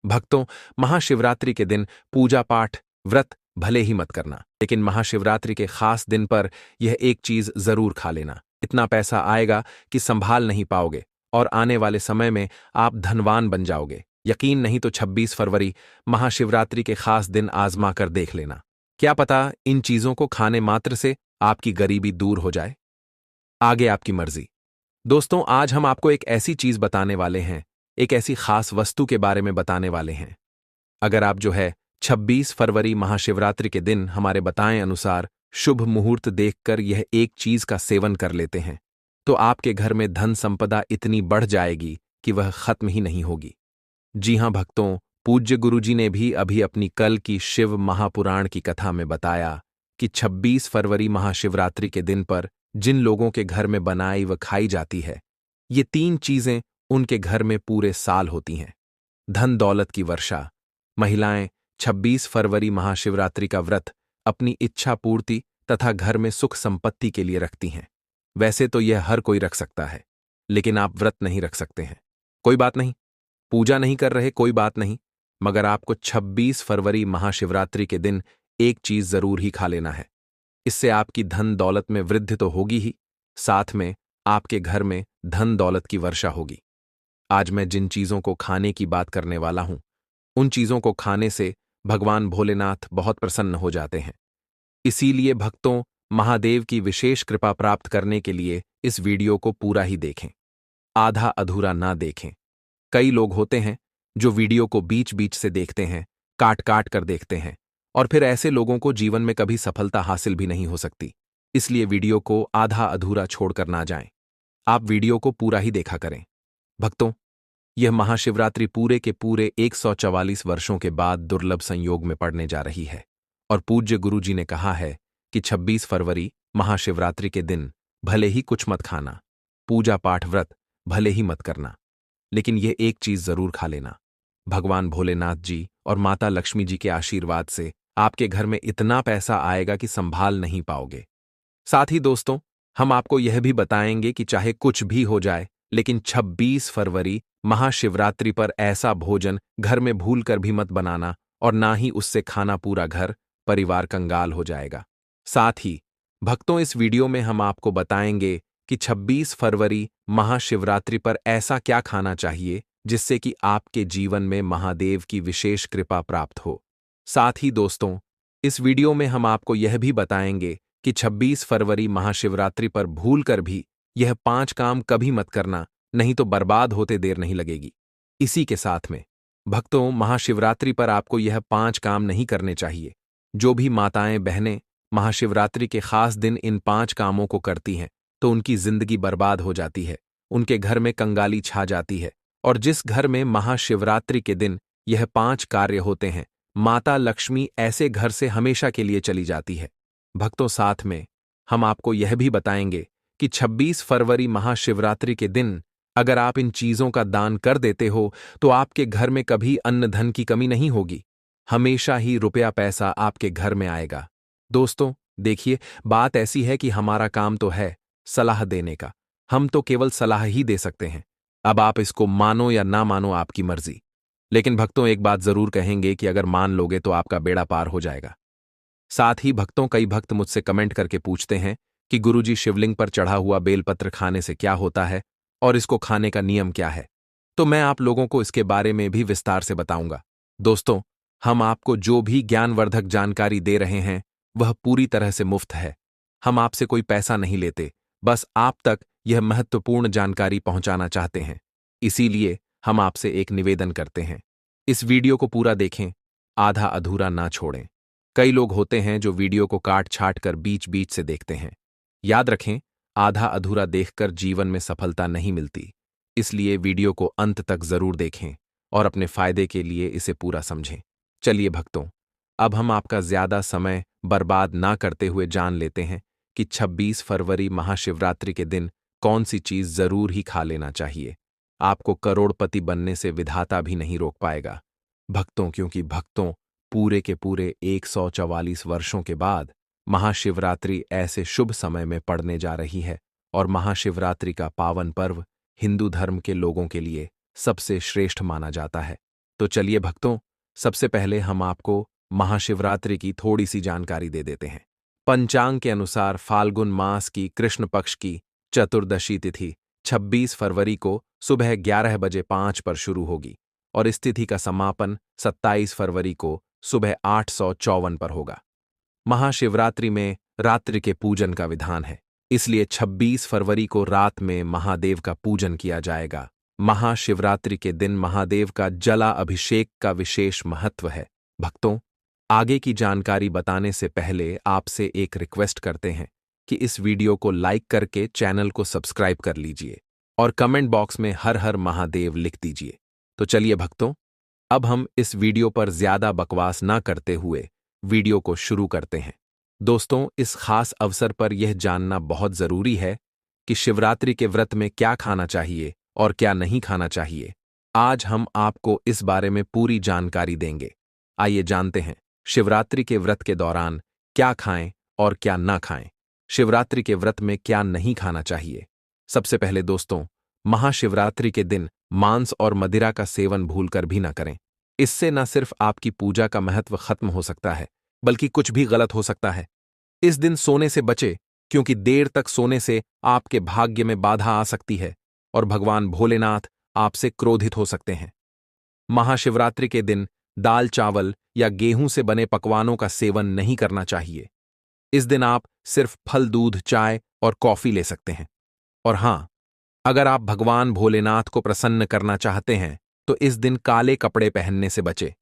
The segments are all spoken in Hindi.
भक्तों, महाशिवरात्रि के दिन पूजा पाठ व्रत भले ही मत करना, लेकिन महाशिवरात्रि के खास दिन पर यह एक चीज जरूर खा लेना। इतना पैसा आएगा कि संभाल नहीं पाओगे और आने वाले समय में आप धनवान बन जाओगे। यकीन नहीं तो 26 फरवरी महाशिवरात्रि के खास दिन आजमा कर देख लेना। क्या पता इन चीजों को खाने मात्र से आपकी गरीबी दूर हो जाए। आगे आपकी मर्जी। दोस्तों, आज हम आपको एक ऐसी चीज बताने वाले हैं, एक ऐसी खास वस्तु के बारे में बताने वाले हैं। अगर आप 26 फरवरी महाशिवरात्रि के दिन हमारे बताएं अनुसार शुभ मुहूर्त देखकर यह एक चीज का सेवन कर लेते हैं, तो आपके घर में धन संपदा इतनी बढ़ जाएगी कि वह खत्म ही नहीं होगी। जी हां भक्तों, पूज्य गुरुजी ने भी अभी अपनी कल की शिव महापुराण की कथा में बताया कि 26 फरवरी महाशिवरात्रि के दिन पर जिन लोगों के घर में बनाई व खाई जाती है, ये 3 चीजें उनके घर में पूरे साल होती हैं। धन दौलत की वर्षा। महिलाएं 26 फरवरी महाशिवरात्रि का व्रत अपनी इच्छा पूर्ति तथा घर में सुख संपत्ति के लिए रखती हैं। वैसे तो यह हर कोई रख सकता है, लेकिन आप व्रत नहीं रख सकते हैं। कोई बात नहीं, पूजा नहीं कर रहे, कोई बात नहीं, मगर आपको 26 फरवरी महाशिवरात्रि के दिन एक चीज जरूर ही खा लेना है। इससे आपकी धन दौलत में वृद्धि तो होगी ही, साथ में आपके घर में धन दौलत की वर्षा होगी। आज मैं जिन चीजों को खाने की बात करने वाला हूं, उन चीजों को खाने से भगवान भोलेनाथ बहुत प्रसन्न हो जाते हैं। इसीलिए भक्तों, महादेव की विशेष कृपा प्राप्त करने के लिए इस वीडियो को पूरा ही देखें, आधा अधूरा ना देखें। कई लोग होते हैं जो वीडियो को बीच बीच से देखते हैं, काट काट कर देखते हैं, और फिर ऐसे लोगों को जीवन में कभी सफलता हासिल भी नहीं हो सकती। इसलिए वीडियो को आधा अधूरा छोड़कर ना जाएं। आप वीडियो को पूरा ही देखा करें। भक्तों, यह महाशिवरात्रि पूरे के पूरे 144 वर्षों के बाद दुर्लभ संयोग में पड़ने जा रही है, और पूज्य गुरुजी ने कहा है कि 26 फरवरी महाशिवरात्रि के दिन भले ही कुछ मत खाना, पूजा पाठ व्रत भले ही मत करना, लेकिन यह एक चीज जरूर खा लेना। भगवान भोलेनाथ जी और माता लक्ष्मी जी के आशीर्वाद से आपके घर में इतना पैसा आएगा कि संभाल नहीं पाओगे। साथ ही दोस्तों, हम आपको यह भी बताएंगे कि चाहे कुछ भी हो जाए, लेकिन 26 फरवरी महाशिवरात्रि पर ऐसा भोजन घर में भूल कर भी मत बनाना, और ना ही उससे खाना पूरा घर परिवार कंगाल हो जाएगा। साथ ही भक्तों, इस वीडियो में हम आपको बताएंगे कि 26 फरवरी महाशिवरात्रि पर ऐसा क्या खाना चाहिए जिससे कि आपके जीवन में महादेव की विशेष कृपा प्राप्त हो। साथ ही दोस्तों, इस वीडियो में हम आपको यह भी बताएंगे कि 26 फरवरी महाशिवरात्रि पर भूल कर भी यह 5 काम कभी मत करना, नहीं तो बर्बाद होते देर नहीं लगेगी। इसी के साथ में भक्तों, महाशिवरात्रि पर आपको यह 5 काम नहीं करने चाहिए। जो भी माताएं बहनें महाशिवरात्रि के खास दिन इन 5 कामों को करती हैं, तो उनकी जिंदगी बर्बाद हो जाती है, उनके घर में कंगाली छा जाती है, और जिस घर में महाशिवरात्रि के दिन यह 5 कार्य होते हैं, माता लक्ष्मी ऐसे घर से हमेशा के लिए चली जाती है। भक्तों, साथ में हम आपको यह भी बताएंगे कि 26 फरवरी महाशिवरात्रि के दिन अगर आप इन चीजों का दान कर देते हो, तो आपके घर में कभी अन्न धन की कमी नहीं होगी, हमेशा ही रुपया पैसा आपके घर में आएगा। दोस्तों देखिए, बात ऐसी है कि हमारा काम तो है सलाह देने का, हम तो केवल सलाह ही दे सकते हैं। अब आप इसको मानो या ना मानो, आपकी मर्जी। लेकिन भक्तों, एक बात जरूर कहेंगे कि अगर मान लोगे तो आपका बेड़ा पार हो जाएगा। साथ ही भक्तों, कई भक्त मुझसे कमेंट करके पूछते हैं कि गुरुजी, शिवलिंग पर चढ़ा हुआ बेलपत्र खाने से क्या होता है और इसको खाने का नियम क्या है। तो मैं आप लोगों को इसके बारे में भी विस्तार से बताऊंगा। दोस्तों, हम आपको जो भी ज्ञानवर्धक जानकारी दे रहे हैं वह पूरी तरह से मुफ्त है। हम आपसे कोई पैसा नहीं लेते, बस आप तक यह महत्वपूर्ण जानकारी पहुंचाना चाहते हैं। इसीलिए हम आपसे एक निवेदन करते हैं, इस वीडियो को पूरा देखें, आधा अधूरा ना छोड़ें। कई लोग होते हैं जो वीडियो को काट छाट कर बीच बीच से देखते हैं। याद रखें, आधा अधूरा देखकर जीवन में सफलता नहीं मिलती। इसलिए वीडियो को अंत तक जरूर देखें और अपने फायदे के लिए इसे पूरा समझें। चलिए भक्तों, अब हम आपका ज्यादा समय बर्बाद ना करते हुए जान लेते हैं कि 26 फरवरी महाशिवरात्रि के दिन कौन सी चीज जरूर ही खा लेना चाहिए। आपको करोड़पति बनने से विधाता भी नहीं रोक पाएगा भक्तों, क्योंकि भक्तों, पूरे के पूरे 144 वर्षों के बाद महाशिवरात्रि ऐसे शुभ समय में पड़ने जा रही है, और महाशिवरात्रि का पावन पर्व हिंदू धर्म के लोगों के लिए सबसे श्रेष्ठ माना जाता है। तो चलिए भक्तों, सबसे पहले हम आपको महाशिवरात्रि की थोड़ी सी जानकारी दे देते हैं। पंचांग के अनुसार फाल्गुन मास की कृष्ण पक्ष की चतुर्दशी तिथि 26 फरवरी को सुबह 11 बजे 5 पर शुरू होगी और इस तिथि का समापन 27 फरवरी को सुबह 854 पर होगा। महाशिवरात्रि में रात्रि के पूजन का विधान है, इसलिए 26 फरवरी को रात में महादेव का पूजन किया जाएगा। महाशिवरात्रि के दिन महादेव का जला अभिषेक का विशेष महत्व है। भक्तों, आगे की जानकारी बताने से पहले आपसे एक रिक्वेस्ट करते हैं कि इस वीडियो को लाइक करके चैनल को सब्सक्राइब कर लीजिए और कमेंट बॉक्स में हर हर महादेव लिख दीजिए। तो चलिए भक्तों, अब हम इस वीडियो पर ज्यादा बकवास ना करते हुए वीडियो को शुरू करते हैं। दोस्तों, इस खास अवसर पर यह जानना बहुत जरूरी है कि शिवरात्रि के व्रत में क्या खाना चाहिए और क्या नहीं खाना चाहिए। आज हम आपको इस बारे में पूरी जानकारी देंगे। आइए जानते हैं शिवरात्रि के व्रत के दौरान क्या खाएं और क्या ना खाएं। शिवरात्रि के व्रत में क्या नहीं खाना चाहिए। सबसे पहले दोस्तों, महाशिवरात्रि के दिन मांस और मदिरा का सेवन भूलकर भी ना करें। इससे न सिर्फ आपकी पूजा का महत्व खत्म हो सकता है, बल्कि कुछ भी गलत हो सकता है। इस दिन सोने से बचे, क्योंकि देर तक सोने से आपके भाग्य में बाधा आ सकती है और भगवान भोलेनाथ आपसे क्रोधित हो सकते हैं। महाशिवरात्रि के दिन दाल चावल या गेहूं से बने पकवानों का सेवन नहीं करना चाहिए। इस दिन आप सिर्फ फल, दूध, चाय और कॉफी ले सकते हैं। और हां, अगर आप भगवान भोलेनाथ को प्रसन्न करना चाहते हैं तो इस दिन काले कपड़े पहनने से बचे।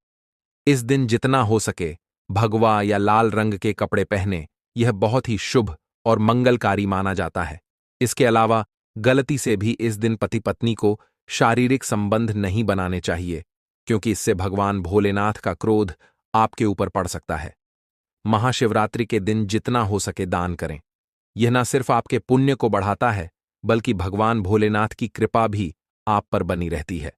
इस दिन जितना हो सके भगवा या लाल रंग के कपड़े पहने, यह बहुत ही शुभ और मंगलकारी माना जाता है। इसके अलावा गलती से भी इस दिन पति पत्नी को शारीरिक संबंध नहीं बनाने चाहिए, क्योंकि इससे भगवान भोलेनाथ का क्रोध आपके ऊपर पड़ सकता है। महाशिवरात्रि के दिन जितना हो सके दान करें। यह न सिर्फ आपके पुण्य को बढ़ाता है, बल्कि भगवान भोलेनाथ की कृपा भी आप पर बनी रहती है।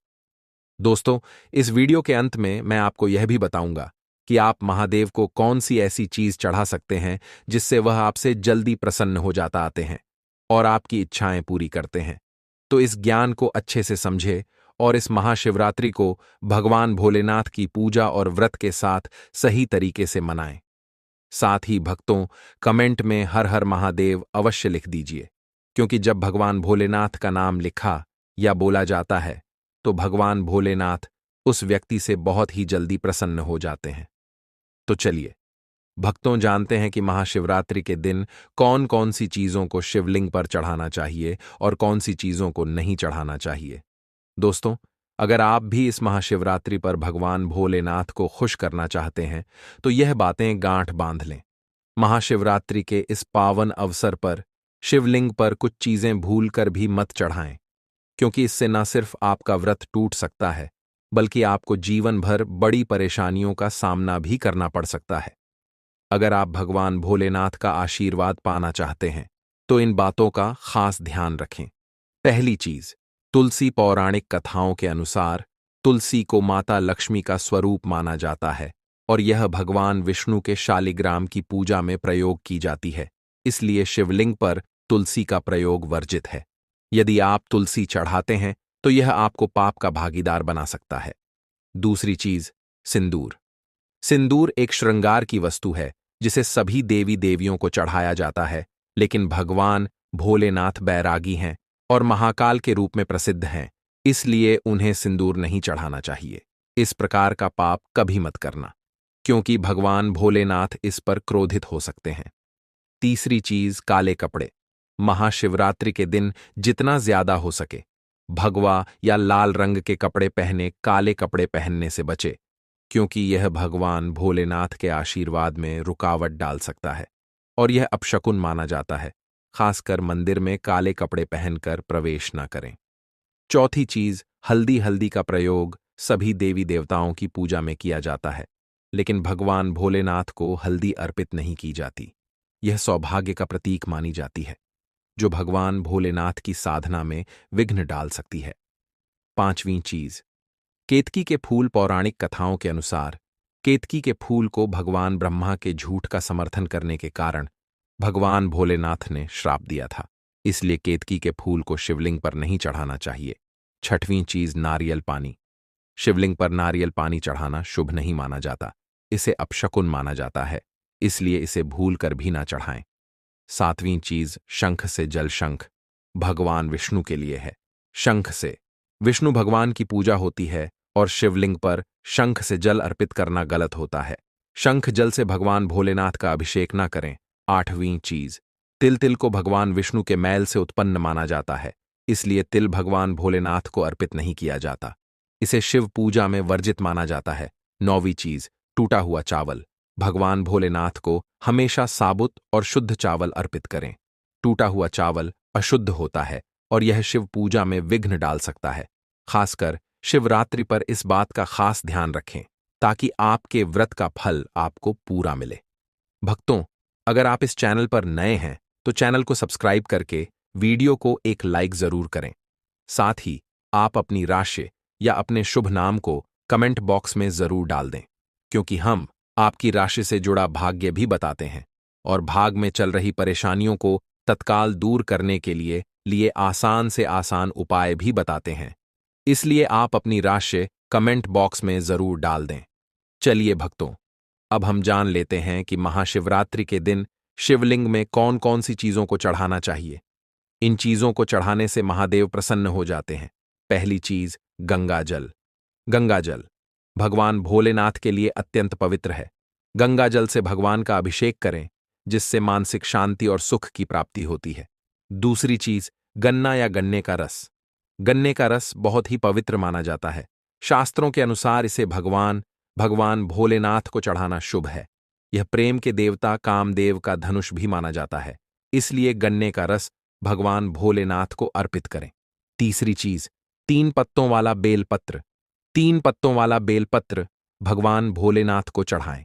दोस्तों, इस वीडियो के अंत में मैं आपको यह भी बताऊंगा कि आप महादेव को कौन सी ऐसी चीज चढ़ा सकते हैं जिससे वह आपसे जल्दी प्रसन्न हो जाता आते हैं और आपकी इच्छाएं पूरी करते हैं। तो इस ज्ञान को अच्छे से समझे और इस महाशिवरात्रि को भगवान भोलेनाथ की पूजा और व्रत के साथ सही तरीके से मनाएं। साथ ही भक्तों, कमेंट में हर हर महादेव अवश्य लिख दीजिए, क्योंकि जब भगवान भोलेनाथ का नाम लिखा या बोला जाता है तो भगवान भोलेनाथ उस व्यक्ति से बहुत ही जल्दी प्रसन्न हो जाते हैं। तो चलिए भक्तों, जानते हैं कि महाशिवरात्रि के दिन कौन कौन सी चीजों को शिवलिंग पर चढ़ाना चाहिए और कौन सी चीजों को नहीं चढ़ाना चाहिए। दोस्तों, अगर आप भी इस महाशिवरात्रि पर भगवान भोलेनाथ को खुश करना चाहते हैं तो यह बातें गांठ बांध लें। महाशिवरात्रि के इस पावन अवसर पर शिवलिंग पर कुछ चीजें भूल कर भी मत चढ़ाएं, क्योंकि इससे न सिर्फ आपका व्रत टूट सकता है, बल्कि आपको जीवन भर बड़ी परेशानियों का सामना भी करना पड़ सकता है। अगर आप भगवान भोलेनाथ का आशीर्वाद पाना चाहते हैं तो इन बातों का खास ध्यान रखें। पहली चीज, तुलसी पौराणिक कथाओं के अनुसार तुलसी को माता लक्ष्मी का स्वरूप माना जाता है और यह भगवान विष्णु के शालिग्राम की पूजा में प्रयोग की जाती है। इसलिए शिवलिंग पर तुलसी का प्रयोग वर्जित है। यदि आप तुलसी चढ़ाते हैं तो यह आपको पाप का भागीदार बना सकता है। दूसरी चीज, सिंदूर। सिंदूर एक श्रृंगार की वस्तु है जिसे सभी देवी देवियों को चढ़ाया जाता है, लेकिन भगवान भोलेनाथ बैरागी हैं और महाकाल के रूप में प्रसिद्ध हैं, इसलिए उन्हें सिंदूर नहीं चढ़ाना चाहिए। इस प्रकार का पाप कभी मत करना, क्योंकि भगवान भोलेनाथ इस पर क्रोधित हो सकते हैं। तीसरी चीज, काले कपड़े। महाशिवरात्रि के दिन जितना ज्यादा हो सके भगवा या लाल रंग के कपड़े पहने, काले कपड़े पहनने से बचे, क्योंकि यह भगवान भोलेनाथ के आशीर्वाद में रुकावट डाल सकता है और यह अपशकुन माना जाता है। खासकर मंदिर में काले कपड़े पहनकर प्रवेश न करें। चौथी चीज, हल्दी। हल्दी का प्रयोग सभी देवी देवताओं की पूजा में किया जाता है, लेकिन भगवान भोलेनाथ को हल्दी अर्पित नहीं की जाती। यह सौभाग्य का प्रतीक मानी जाती है, जो भगवान भोलेनाथ की साधना में विघ्न डाल सकती है। पांचवीं चीज, केतकी के फूल। पौराणिक कथाओं के अनुसार केतकी के फूल को भगवान ब्रह्मा के झूठ का समर्थन करने के कारण भगवान भोलेनाथ ने श्राप दिया था, इसलिए केतकी के फूल को शिवलिंग पर नहीं चढ़ाना चाहिए। छठवीं चीज, नारियल पानी। शिवलिंग पर नारियल पानी चढ़ाना शुभ नहीं माना जाता, इसे अपशकुन माना जाता है, इसलिए इसे भूल कर भी ना चढ़ाएं। सातवीं चीज, शंख से जल। शंख भगवान विष्णु के लिए है। शंख से विष्णु भगवान की पूजा होती है और शिवलिंग पर शंख से जल अर्पित करना गलत होता है। शंख जल से भगवान भोलेनाथ का अभिषेक ना करें। आठवीं चीज, तिल को भगवान विष्णु के मैल से उत्पन्न माना जाता है, इसलिए तिल भगवान भोलेनाथ को अर्पित नहीं किया जाता, इसे शिव पूजा में वर्जित माना जाता है। नौवीं चीज, टूटा हुआ चावल। भगवान भोलेनाथ को हमेशा साबुत और शुद्ध चावल अर्पित करें। टूटा हुआ चावल अशुद्ध होता है और यह शिव पूजा में विघ्न डाल सकता है। खासकर शिवरात्रि पर इस बात का खास ध्यान रखें ताकि आपके व्रत का फल आपको पूरा मिले। भक्तों, अगर आप इस चैनल पर नए हैं तो चैनल को सब्सक्राइब करके वीडियो को एक लाइक जरूर करें। साथ ही आप अपनी राशि या अपने शुभ नाम को कमेंट बॉक्स में जरूर डाल दें, क्योंकि हम आपकी राशि से जुड़ा भाग्य भी बताते हैं और भाग में चल रही परेशानियों को तत्काल दूर करने के लिए आसान से आसान उपाय भी बताते हैं। इसलिए आप अपनी राशि कमेंट बॉक्स में जरूर डाल दें। चलिए भक्तों, अब हम जान लेते हैं कि महाशिवरात्रि के दिन शिवलिंग में कौन कौन सी चीजों को चढ़ाना चाहिए। इन चीजों को चढ़ाने से महादेव प्रसन्न हो जाते हैं। पहली चीज, गंगा जल। गंगा जल भगवान भोलेनाथ के लिए अत्यंत पवित्र है। गंगा जल से भगवान का अभिषेक करें, जिससे मानसिक शांति और सुख की प्राप्ति होती है। दूसरी चीज, गन्ना या गन्ने का रस। गन्ने का रस बहुत ही पवित्र माना जाता है। शास्त्रों के अनुसार इसे भगवान भोलेनाथ को चढ़ाना शुभ है। यह प्रेम के देवता कामदेव का धनुष भी माना जाता है, इसलिए गन्ने का रस भगवान भोलेनाथ को अर्पित करें। तीसरी चीज, 3 पत्तों वाला बेलपत्र। 3 पत्तों वाला बेलपत्र भगवान भोलेनाथ को चढ़ाएं।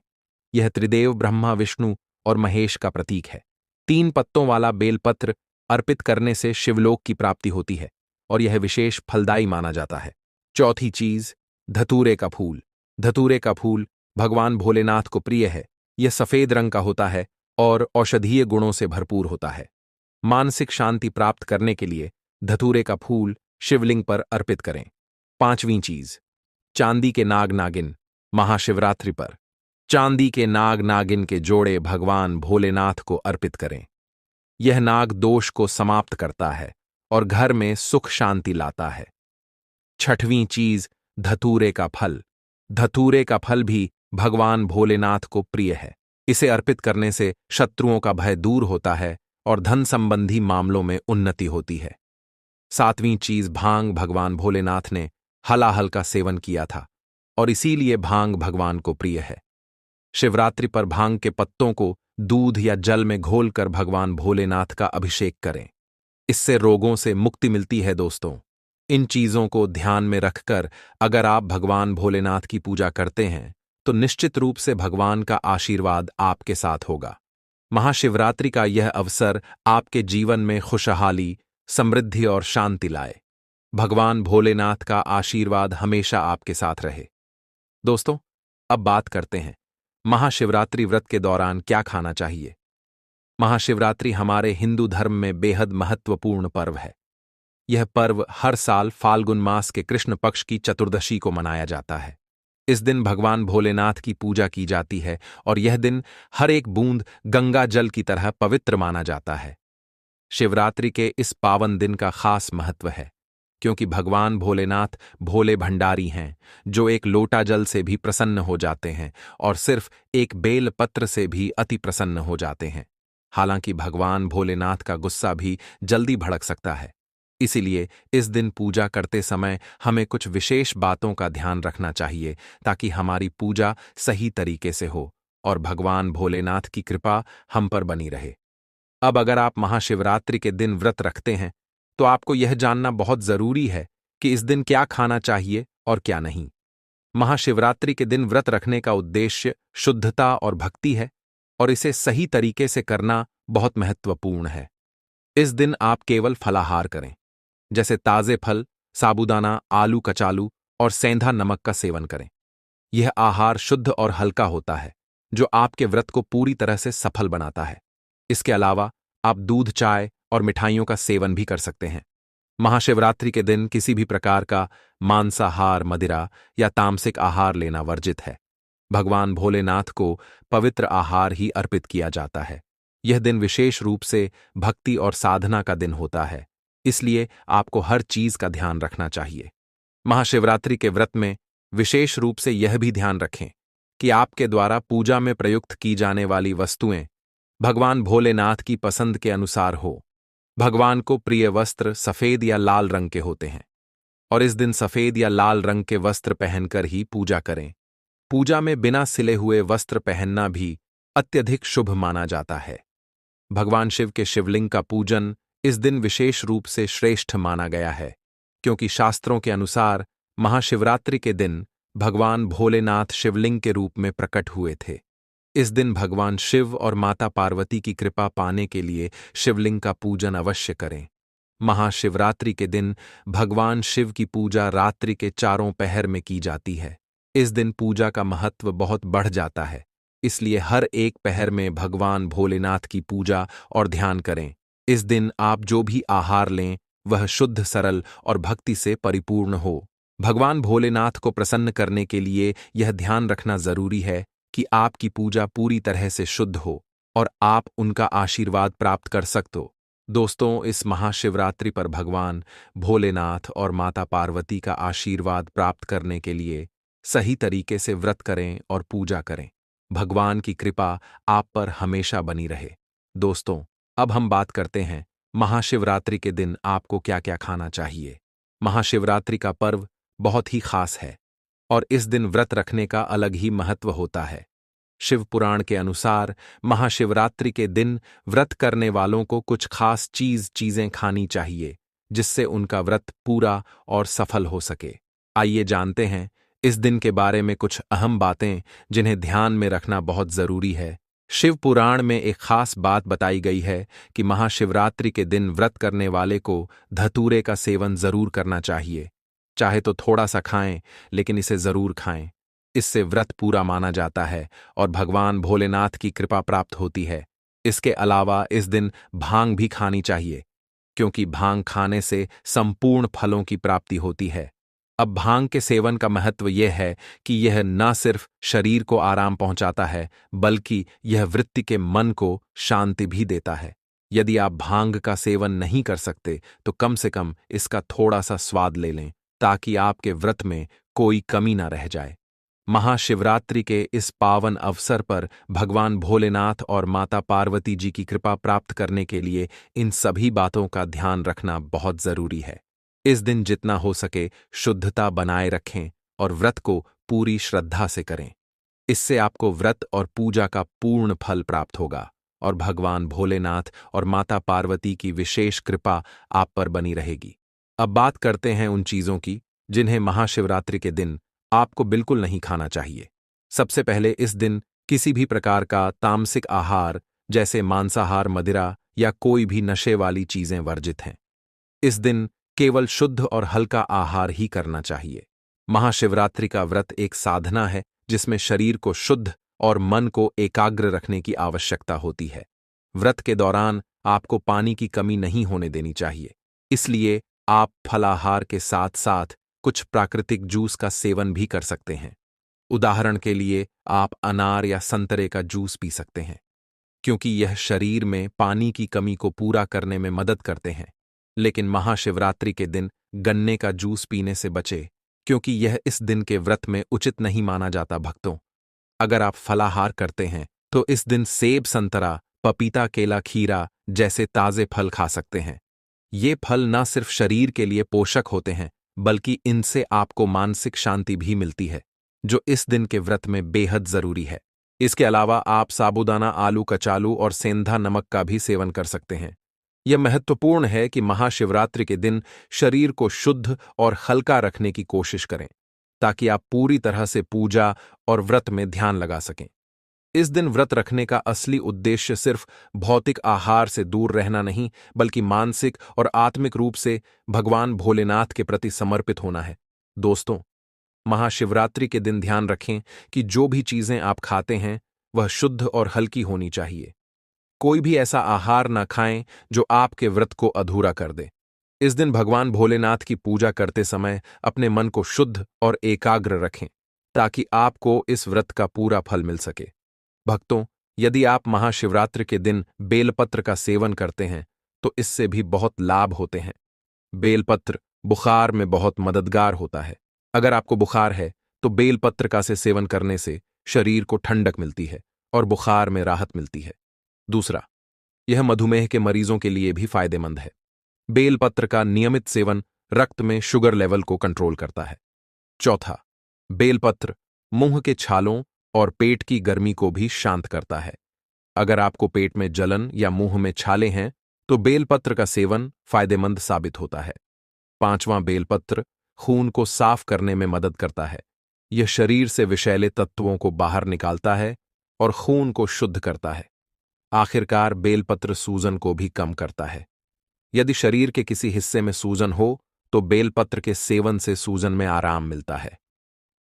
यह त्रिदेव ब्रह्मा, विष्णु और महेश का प्रतीक है। 3 पत्तों वाला बेलपत्र अर्पित करने से शिवलोक की प्राप्ति होती है और यह विशेष फलदायी माना जाता है। चौथी चीज, धतूरे का फूल। धतूरे का फूल भगवान भोलेनाथ को प्रिय है। यह सफेद रंग का होता है और औषधीय गुणों से भरपूर होता है। मानसिक शांति प्राप्त करने के लिए धतूरे का फूल शिवलिंग पर अर्पित करें। पांचवीं चीज, चांदी के नाग नागिन। महाशिवरात्रि पर चांदी के नाग नागिन के जोड़े भगवान भोलेनाथ को अर्पित करें। यह नाग दोष को समाप्त करता है और घर में सुख शांति लाता है। छठवीं चीज, धतूरे का फल। धतूरे का फल भी भगवान भोलेनाथ को प्रिय है। इसे अर्पित करने से शत्रुओं का भय दूर होता है और धन संबंधी मामलों में उन्नति होती है। सातवीं चीज, भांग। भगवान भोलेनाथ ने हलाहल का सेवन किया था और इसीलिए भांग भगवान को प्रिय है। शिवरात्रि पर भांग के पत्तों को दूध या जल में घोलकर भगवान भोलेनाथ का अभिषेक करें। इससे रोगों से मुक्ति मिलती है। दोस्तों, इन चीजों को ध्यान में रखकर अगर आप भगवान भोलेनाथ की पूजा करते हैं तो निश्चित रूप से भगवान का आशीर्वाद आपके साथ होगा। महाशिवरात्रि का यह अवसर आपके जीवन में खुशहाली, समृद्धि और शांति लाए। भगवान भोलेनाथ का आशीर्वाद हमेशा आपके साथ रहे। दोस्तों, अब बात करते हैं महाशिवरात्रि व्रत के दौरान क्या खाना चाहिए। महाशिवरात्रि हमारे हिंदू धर्म में बेहद महत्वपूर्ण पर्व है। यह पर्व हर साल फाल्गुन मास के कृष्ण पक्ष की चतुर्दशी को मनाया जाता है। इस दिन भगवान भोलेनाथ की पूजा की जाती है और यह दिन हर एक बूंद गंगा जल की तरह पवित्र माना जाता है। शिवरात्रि के इस पावन दिन का खास महत्व है क्योंकि भगवान भोलेनाथ भोले भंडारी हैं, जो एक लोटा जल से भी प्रसन्न हो जाते हैं और सिर्फ एक बेल पत्र से भी अति प्रसन्न हो जाते हैं। हालांकि भगवान भोलेनाथ का गुस्सा भी जल्दी भड़क सकता है, इसीलिए इस दिन पूजा करते समय हमें कुछ विशेष बातों का ध्यान रखना चाहिए ताकि हमारी पूजा सही तरीके से हो और भगवान भोलेनाथ की कृपा हम पर बनी रहे। अब अगर आप महाशिवरात्रि के दिन व्रत रखते हैं तो आपको यह जानना बहुत जरूरी है कि इस दिन क्या खाना चाहिए और क्या नहीं। महाशिवरात्रि के दिन व्रत रखने का उद्देश्य शुद्धता और भक्ति है और इसे सही तरीके से करना बहुत महत्वपूर्ण है। इस दिन आप केवल फलाहार करें, जैसे ताजे फल, साबूदाना, आलू कचालू और सेंधा नमक का सेवन करें। यह आहार शुद्ध और हल्का होता है, जो आपके व्रत को पूरी तरह से सफल बनाता है। इसके अलावा आप दूध, चाय और मिठाइयों का सेवन भी कर सकते हैं। महाशिवरात्रि के दिन किसी भी प्रकार का मांसाहार, मदिरा या तामसिक आहार लेना वर्जित है। भगवान भोलेनाथ को पवित्र आहार ही अर्पित किया जाता है। यह दिन विशेष रूप से भक्ति और साधना का दिन होता है, इसलिए आपको हर चीज का ध्यान रखना चाहिए। महाशिवरात्रि के व्रत में विशेष रूप से यह भी ध्यान रखें कि आपके द्वारा पूजा में प्रयुक्त की जाने वाली वस्तुएं भगवान भोलेनाथ की पसंद के अनुसार हो। भगवान को प्रिय वस्त्र सफेद या लाल रंग के होते हैं और इस दिन सफेद या लाल रंग के वस्त्र पहनकर ही पूजा करें। पूजा में बिना सिले हुए वस्त्र पहनना भी अत्यधिक शुभ माना जाता है। भगवान शिव के शिवलिंग का पूजन इस दिन विशेष रूप से श्रेष्ठ माना गया है, क्योंकि शास्त्रों के अनुसार महाशिवरात्रि के दिन भगवान भोलेनाथ शिवलिंग के रूप में प्रकट हुए थे। इस दिन भगवान शिव और माता पार्वती की कृपा पाने के लिए शिवलिंग का पूजन अवश्य करें। महाशिवरात्रि के दिन भगवान शिव की पूजा रात्रि के चारों पहर में की जाती है। इस दिन पूजा का महत्व बहुत बढ़ जाता है, इसलिए हर एक पहर में भगवान भोलेनाथ की पूजा और ध्यान करें। इस दिन आप जो भी आहार लें वह शुद्ध, सरल और भक्ति से परिपूर्ण हो। भगवान भोलेनाथ को प्रसन्न करने के लिए यह ध्यान रखना जरूरी है कि आपकी पूजा पूरी तरह से शुद्ध हो और आप उनका आशीर्वाद प्राप्त कर सकते हो। दोस्तों, इस महाशिवरात्रि पर भगवान भोलेनाथ और माता पार्वती का आशीर्वाद प्राप्त करने के लिए सही तरीके से व्रत करें और पूजा करें। भगवान की कृपा आप पर हमेशा बनी रहे। दोस्तों, अब हम बात करते हैं महाशिवरात्रि के दिन आपको क्या क्या खाना चाहिए। महाशिवरात्रि का पर्व बहुत ही खास है और इस दिन व्रत रखने का अलग ही महत्व होता है। शिव पुराण के अनुसार महाशिवरात्रि के दिन व्रत करने वालों को कुछ खास चीजें खानी चाहिए, जिससे उनका व्रत पूरा और सफल हो सके। आइए जानते हैं इस दिन के बारे में कुछ अहम बातें जिन्हें ध्यान में रखना बहुत जरूरी है। शिव पुराण में एक खास बात बताई गई है कि महाशिवरात्रि के दिन व्रत करने वाले को धतूरे का सेवन जरूर करना चाहिए। चाहे तो थोड़ा सा खाएं, लेकिन इसे जरूर खाएं। इससे व्रत पूरा माना जाता है और भगवान भोलेनाथ की कृपा प्राप्त होती है। इसके अलावा इस दिन भांग भी खानी चाहिए, क्योंकि भांग खाने से संपूर्ण फलों की प्राप्ति होती है। अब भांग के सेवन का महत्व यह है कि यह न सिर्फ शरीर को आराम पहुंचाता है, बल्कि यह वृत्ति के मन को शांति भी देता है। यदि आप भांग का सेवन नहीं कर सकते तो कम से कम इसका थोड़ा सा स्वाद ले लें, ताकि आपके व्रत में कोई कमी न रह जाए। महाशिवरात्रि के इस पावन अवसर पर भगवान भोलेनाथ और माता पार्वती जी की कृपा प्राप्त करने के लिए इन सभी बातों का ध्यान रखना बहुत जरूरी है। इस दिन जितना हो सके शुद्धता बनाए रखें और व्रत को पूरी श्रद्धा से करें। इससे आपको व्रत और पूजा का पूर्ण फल प्राप्त होगा और भगवान भोलेनाथ और माता पार्वती की विशेष कृपा आप पर बनी रहेगी। अब बात करते हैं उन चीजों की जिन्हें महाशिवरात्रि के दिन आपको बिल्कुल नहीं खाना चाहिए। सबसे पहले, इस दिन किसी भी प्रकार का तामसिक आहार जैसे मांसाहार, मदिरा या कोई भी नशे वाली चीजें वर्जित हैं। इस दिन केवल शुद्ध और हल्का आहार ही करना चाहिए। महाशिवरात्रि का व्रत एक साधना है जिसमें शरीर को शुद्ध और मन को एकाग्र रखने की आवश्यकता होती है। व्रत के दौरान आपको पानी की कमी नहीं होने देनी चाहिए, इसलिए आप फलाहार के साथ साथ कुछ प्राकृतिक जूस का सेवन भी कर सकते हैं। उदाहरण के लिए आप अनार या संतरे का जूस पी सकते हैं, क्योंकि यह शरीर में पानी की कमी को पूरा करने में मदद करते हैं। लेकिन महाशिवरात्रि के दिन गन्ने का जूस पीने से बचे, क्योंकि यह इस दिन के व्रत में उचित नहीं माना जाता। भक्तों, अगर आप फलाहार करते हैं तो इस दिन सेब, संतरा, पपीता, केला, खीरा जैसे ताजे फल खा सकते हैं। ये फल न सिर्फ शरीर के लिए पोषक होते हैं, बल्कि इनसे आपको मानसिक शांति भी मिलती है, जो इस दिन के व्रत में बेहद जरूरी है। इसके अलावा आप साबूदाना, आलू, कचालू और सेंधा नमक का भी सेवन कर सकते हैं। यह महत्वपूर्ण है कि महाशिवरात्रि के दिन शरीर को शुद्ध और हल्का रखने की कोशिश करें, ताकि आप पूरी तरह से पूजा और व्रत में ध्यान लगा सकें। इस दिन व्रत रखने का असली उद्देश्य सिर्फ भौतिक आहार से दूर रहना नहीं, बल्कि मानसिक और आत्मिक रूप से भगवान भोलेनाथ के प्रति समर्पित होना है। दोस्तों, महाशिवरात्रि के दिन ध्यान रखें कि जो भी चीजें आप खाते हैं वह शुद्ध और हल्की होनी चाहिए। कोई भी ऐसा आहार न खाएं जो आपके व्रत को अधूरा कर दे। इस दिन भगवान भोलेनाथ की पूजा करते समय अपने मन को शुद्ध और एकाग्र रखें ताकि आपको इस व्रत का पूरा फल मिल सके। भक्तों, यदि आप महाशिवरात्रि के दिन बेलपत्र का सेवन करते हैं तो इससे भी बहुत लाभ होते हैं। बेलपत्र बुखार में बहुत मददगार होता है। अगर आपको बुखार है तो बेलपत्र का से सेवन करने से शरीर को ठंडक मिलती है और बुखार में राहत मिलती है। दूसरा, यह मधुमेह के मरीजों के लिए भी फायदेमंद है। बेलपत्र का नियमित सेवन रक्त में शुगर लेवल को कंट्रोल करता है। चौथा, बेलपत्र मुंह के छालों और पेट की गर्मी को भी शांत करता है। अगर आपको पेट में जलन या मुंह में छाले हैं तो बेलपत्र का सेवन फायदेमंद साबित होता है। पांचवां, बेलपत्र खून को साफ करने में मदद करता है। यह शरीर से विषैले तत्वों को बाहर निकालता है और खून को शुद्ध करता है। आखिरकार, बेलपत्र सूजन को भी कम करता है। यदि शरीर के किसी हिस्से में सूजन हो तो बेलपत्र के सेवन से सूजन में आराम मिलता है।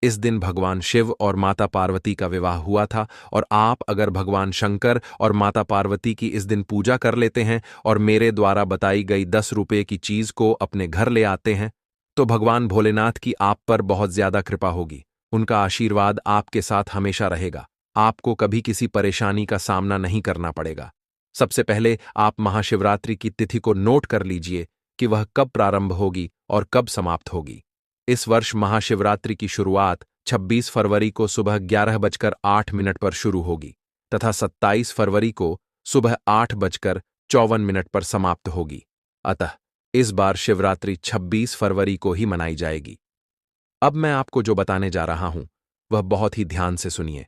इस दिन भगवान शिव और माता पार्वती का विवाह हुआ था और आप अगर भगवान शंकर और माता पार्वती की इस दिन पूजा कर लेते हैं और मेरे द्वारा बताई गई 10 रुपये की चीज को अपने घर ले आते हैं तो भगवान भोलेनाथ की आप पर बहुत ज्यादा कृपा होगी। उनका आशीर्वाद आपके साथ हमेशा रहेगा। आपको कभी किसी परेशानी का सामना नहीं करना पड़ेगा। सबसे पहले आप महाशिवरात्रि की तिथि को नोट कर लीजिए कि वह कब प्रारंभ होगी और कब समाप्त होगी। इस वर्ष महाशिवरात्रि की शुरुआत 26 फरवरी को सुबह 11:08 पर शुरू होगी तथा 27 फरवरी को सुबह 8:54 पर समाप्त होगी। अतः इस बार शिवरात्रि 26 फरवरी को ही मनाई जाएगी। अब मैं आपको जो बताने जा रहा हूं वह बहुत ही ध्यान से सुनिए।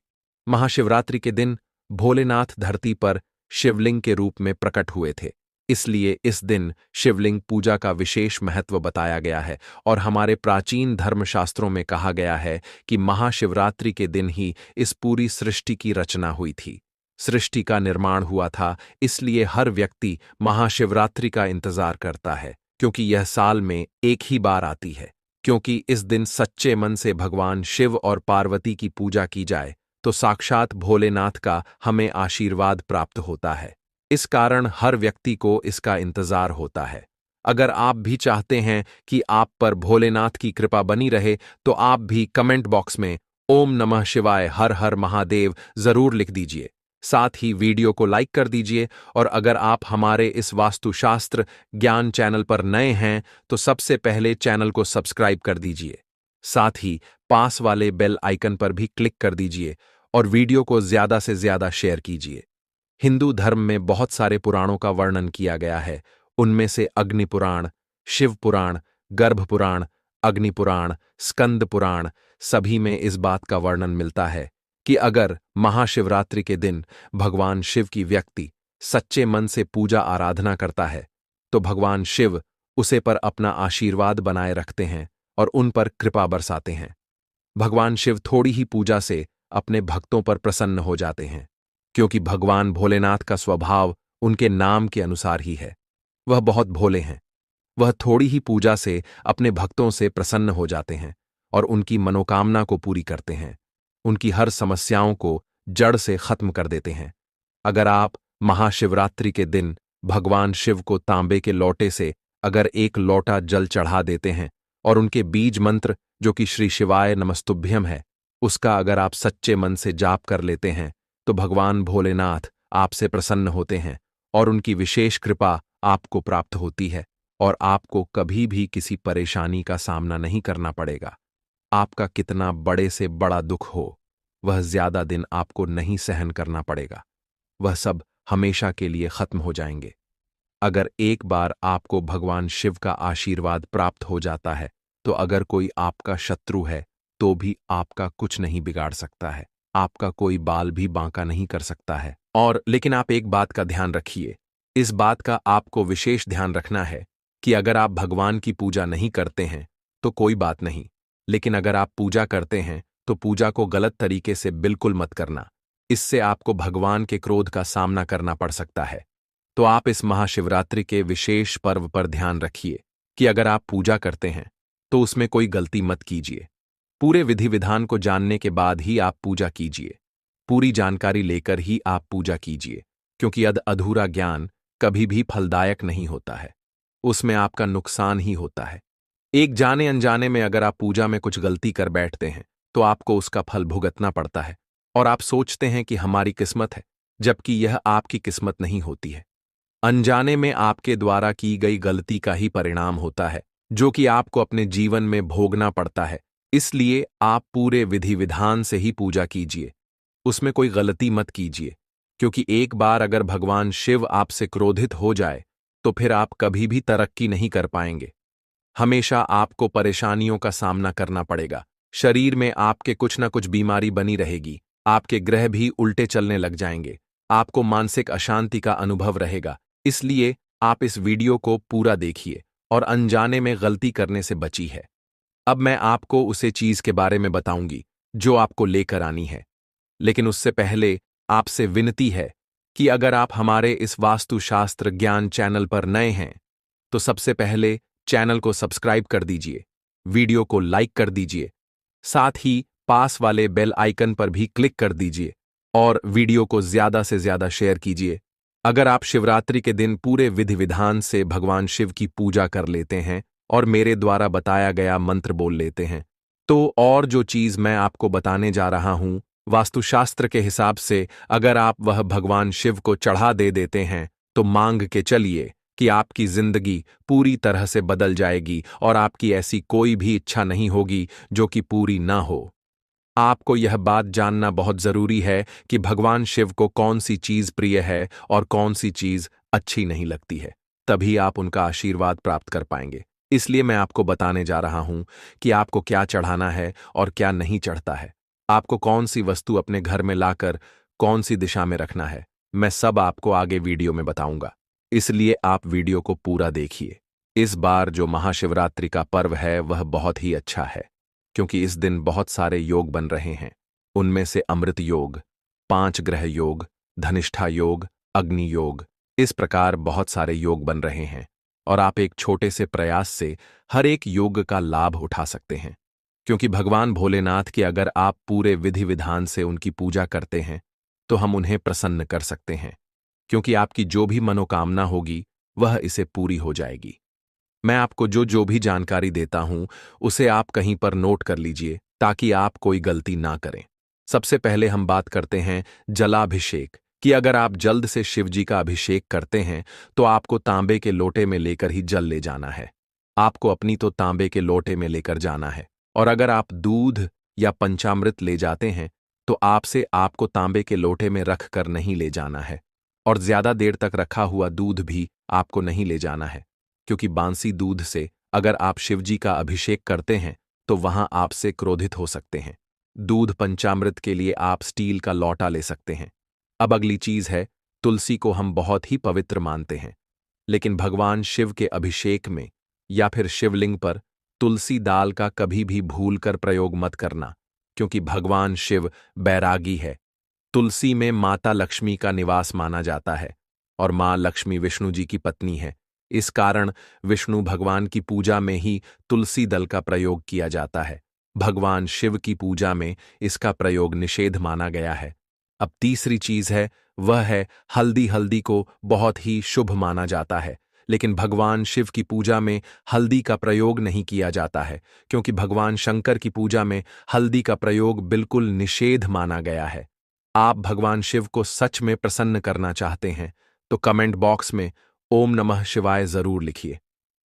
महाशिवरात्रि के दिन भोलेनाथ धरती पर शिवलिंग के रूप में प्रकट हुए थे, इसलिए इस दिन शिवलिंग पूजा का विशेष महत्व बताया गया है और हमारे प्राचीन धर्मशास्त्रों में कहा गया है कि महाशिवरात्रि के दिन ही इस पूरी सृष्टि की रचना हुई थी। सृष्टि का निर्माण हुआ था, इसलिए हर व्यक्ति महाशिवरात्रि का इंतजार करता है क्योंकि यह साल में एक ही बार आती है। क्योंकि इस दिन सच्चे मन से भगवान शिव और पार्वती की पूजा की जाए तो साक्षात भोलेनाथ का हमें आशीर्वाद प्राप्त होता है। इस कारण हर व्यक्ति को इसका इंतजार होता है। अगर आप भी चाहते हैं कि आप पर भोलेनाथ की कृपा बनी रहे तो आप भी कमेंट बॉक्स में ओम नमः शिवाय हर हर महादेव जरूर लिख दीजिए। साथ ही वीडियो को लाइक कर दीजिए और अगर आप हमारे इस वास्तुशास्त्र ज्ञान चैनल पर नए हैं तो सबसे पहले चैनल को सब्सक्राइब कर दीजिए। साथ ही पास वाले बेल आइकन पर भी क्लिक कर दीजिए और वीडियो को ज्यादा से ज्यादा शेयर कीजिए। हिंदू धर्म में बहुत सारे पुराणों का वर्णन किया गया है। उनमें से अग्नि पुराण, शिव पुराण, गर्भ पुराण, अग्नि पुराण, स्कंद पुराण सभी में इस बात का वर्णन मिलता है कि अगर महाशिवरात्रि के दिन भगवान शिव की व्यक्ति सच्चे मन से पूजा आराधना करता है तो भगवान शिव उसे पर अपना आशीर्वाद बनाए रखते हैं और उन पर कृपा बरसाते हैं। भगवान शिव थोड़ी ही पूजा से अपने भक्तों पर प्रसन्न हो जाते हैं क्योंकि भगवान भोलेनाथ का स्वभाव उनके नाम के अनुसार ही है। वह बहुत भोले हैं। वह थोड़ी ही पूजा से अपने भक्तों से प्रसन्न हो जाते हैं और उनकी मनोकामना को पूरी करते हैं। उनकी हर समस्याओं को जड़ से खत्म कर देते हैं। अगर आप महाशिवरात्रि के दिन भगवान शिव को तांबे के लोटे से अगर एक लोटा जल चढ़ा देते हैं और उनके बीज मंत्र जो कि श्री शिवाय नमस्तुभ्यम है उसका अगर आप सच्चे मन से जाप कर लेते हैं तो भगवान भोलेनाथ आपसे प्रसन्न होते हैं और उनकी विशेष कृपा आपको प्राप्त होती है और आपको कभी भी किसी परेशानी का सामना नहीं करना पड़ेगा। आपका कितना बड़े से बड़ा दुख हो वह ज्यादा दिन आपको नहीं सहन करना पड़ेगा। वह सब हमेशा के लिए खत्म हो जाएंगे। अगर एक बार आपको भगवान शिव का आशीर्वाद प्राप्त हो जाता है तो अगर कोई आपका शत्रु है तो भी आपका कुछ नहीं बिगाड़ सकता है। आपका कोई बाल भी बांका नहीं कर सकता है। और लेकिन आप एक बात का ध्यान रखिए, इस बात का आपको विशेष ध्यान रखना है कि अगर आप भगवान की पूजा नहीं करते हैं तो कोई बात नहीं, लेकिन अगर आप पूजा करते हैं तो पूजा को गलत तरीके से बिल्कुल मत करना। इससे आपको भगवान के क्रोध का सामना करना पड़ सकता है। तो आप इस महाशिवरात्रि के विशेष पर्व पर ध्यान रखिए कि अगर आप पूजा करते हैं तो उसमें कोई गलती मत कीजिए। पूरे विधि विधान को जानने के बाद ही आप पूजा कीजिए। पूरी जानकारी लेकर ही आप पूजा कीजिए क्योंकि अधूरा ज्ञान कभी भी फलदायक नहीं होता है। उसमें आपका नुकसान ही होता है। एक जाने अनजाने में अगर आप पूजा में कुछ गलती कर बैठते हैं तो आपको उसका फल भुगतना पड़ता है और आप सोचते हैं कि हमारी किस्मत है, जबकि यह आपकी किस्मत नहीं होती है। अनजाने में आपके द्वारा की गई गलती का ही परिणाम होता है, जो कि आपको अपने जीवन में भोगना पड़ता है। इसलिए आप पूरे विधि विधान से ही पूजा कीजिए, उसमें कोई गलती मत कीजिए, क्योंकि एक बार अगर भगवान शिव आपसे क्रोधित हो जाए तो फिर आप कभी भी तरक्की नहीं कर पाएंगे। हमेशा आपको परेशानियों का सामना करना पड़ेगा, शरीर में आपके कुछ न कुछ बीमारी बनी रहेगी, आपके ग्रह भी उल्टे चलने लग जाएंगे, आपको मानसिक अशांति का अनुभव रहेगा। इसलिए आप इस वीडियो को पूरा देखिए और अनजाने में गलती करने से बची है। अब मैं आपको उसे चीज के बारे में बताऊंगी जो आपको लेकर आनी है, लेकिन उससे पहले आपसे विनती है कि अगर आप हमारे इस वास्तुशास्त्र ज्ञान चैनल पर नए हैं तो सबसे पहले चैनल को सब्सक्राइब कर दीजिए, वीडियो को लाइक कर दीजिए, साथ ही पास वाले बेल आइकन पर भी क्लिक कर दीजिए और वीडियो को ज्यादा से ज्यादा शेयर कीजिए। अगर आप शिवरात्रि के दिन पूरे विधि विधान से भगवान शिव की पूजा कर लेते हैं और मेरे द्वारा बताया गया मंत्र बोल लेते हैं, तो और जो चीज मैं आपको बताने जा रहा हूं, वास्तुशास्त्र के हिसाब से अगर आप वह भगवान शिव को चढ़ा दे देते हैं तो मांग के चलिए कि आपकी जिंदगी पूरी तरह से बदल जाएगी और आपकी ऐसी कोई भी इच्छा नहीं होगी जो कि पूरी ना हो। आपको यह बात जानना बहुत जरूरी है कि भगवान शिव को कौन सी चीज प्रिय है और कौन सी चीज अच्छी नहीं लगती है, तभी आप उनका आशीर्वाद प्राप्त कर पाएंगे। इसलिए मैं आपको बताने जा रहा हूं कि आपको क्या चढ़ाना है और क्या नहीं चढ़ता है, आपको कौन सी वस्तु अपने घर में लाकर कौन सी दिशा में रखना है। मैं सब आपको आगे वीडियो में बताऊंगा, इसलिए आप वीडियो को पूरा देखिए। इस बार जो महाशिवरात्रि का पर्व है वह बहुत ही अच्छा है, क्योंकि इस दिन बहुत सारे योग बन रहे हैं। उनमें से अमृत योग, 5 ग्रह योग, धनिष्ठा योग, अग्नि योग, इस प्रकार बहुत सारे योग बन रहे हैं और आप एक छोटे से प्रयास से हर एक योग का लाभ उठा सकते हैं। क्योंकि भगवान भोलेनाथ की अगर आप पूरे विधि विधान से उनकी पूजा करते हैं तो हम उन्हें प्रसन्न कर सकते हैं, क्योंकि आपकी जो भी मनोकामना होगी वह इसे पूरी हो जाएगी। मैं आपको जो जो भी जानकारी देता हूं उसे आप कहीं पर नोट कर लीजिए ताकि आप कोई गलती ना करें। सबसे पहले हम बात करते हैं जलाभिषेक कि अगर आप जल्द से शिव जी का अभिषेक करते हैं तो आपको तांबे के लोटे में लेकर ही जल ले जाना है। आपको अपनी तो तांबे के लोटे में लेकर जाना है, और अगर आप दूध या पंचामृत ले जाते हैं तो आपसे आपको तांबे के लोटे में रख कर नहीं ले जाना है, और ज्यादा देर तक रखा हुआ दूध भी आपको नहीं ले जाना है, क्योंकि बांसी दूध से अगर आप शिवजी का अभिषेक करते हैं तो वहां आपसे क्रोधित हो सकते हैं। दूध पंचामृत के लिए आप स्टील का लौटा ले सकते हैं। अब अगली चीज है, तुलसी को हम बहुत ही पवित्र मानते हैं, लेकिन भगवान शिव के अभिषेक में या फिर शिवलिंग पर तुलसी दाल का कभी भी भूलकर प्रयोग मत करना, क्योंकि भगवान शिव बैरागी है। तुलसी में माता लक्ष्मी का निवास माना जाता है और मां लक्ष्मी विष्णु जी की पत्नी है। इस कारण विष्णु भगवान की पूजा में ही तुलसी दल का प्रयोग किया जाता है। भगवान शिव की पूजा में इसका प्रयोग निषेध माना गया है। अब तीसरी चीज है, वह है हल्दी। हल्दी को बहुत ही शुभ माना जाता है, लेकिन भगवान शिव की पूजा में हल्दी का प्रयोग नहीं किया जाता है, क्योंकि भगवान शंकर की पूजा में हल्दी का प्रयोग बिल्कुल निषेध माना गया है। आप भगवान शिव को सच में प्रसन्न करना चाहते हैं तो कमेंट बॉक्स में ओम नमः शिवाय जरूर लिखिए।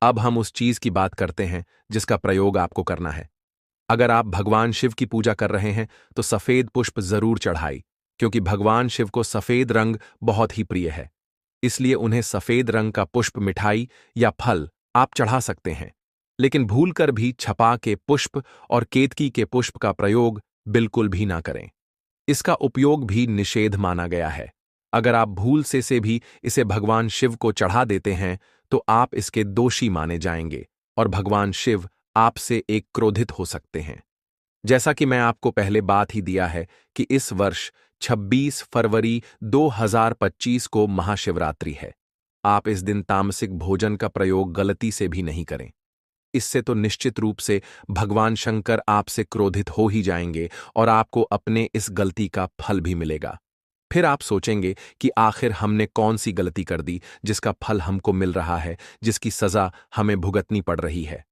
अब हम उस चीज की बात करते हैं जिसका प्रयोग आपको करना है। अगर आप भगवान शिव की पूजा कर रहे हैं तो सफेद पुष्प जरूर चढ़ाई, क्योंकि भगवान शिव को सफेद रंग बहुत ही प्रिय है। इसलिए उन्हें सफेद रंग का पुष्प, मिठाई या फल आप चढ़ा सकते हैं, लेकिन भूलकर भी छपा के पुष्प और केतकी के पुष्प का प्रयोग बिल्कुल भी ना करें। इसका उपयोग भी निषेध माना गया है। अगर आप भूल से भी इसे भगवान शिव को चढ़ा देते हैं तो आप इसके दोषी माने जाएंगे और भगवान शिव आपसे एक क्रोधित हो सकते हैं। जैसा कि मैं आपको पहले बात ही दिया है कि इस वर्ष 26 फरवरी 2025 को महाशिवरात्रि है। आप इस दिन तामसिक भोजन का प्रयोग गलती से भी नहीं करें। इससे तो निश्चित रूप से भगवान शंकर आपसे क्रोधित हो ही जाएंगे और आपको अपने इस गलती का फल भी मिलेगा। फिर आप सोचेंगे कि आखिर हमने कौन सी गलती कर दी जिसका फल हमको मिल रहा है, जिसकी सजा हमें भुगतनी पड़ रही है।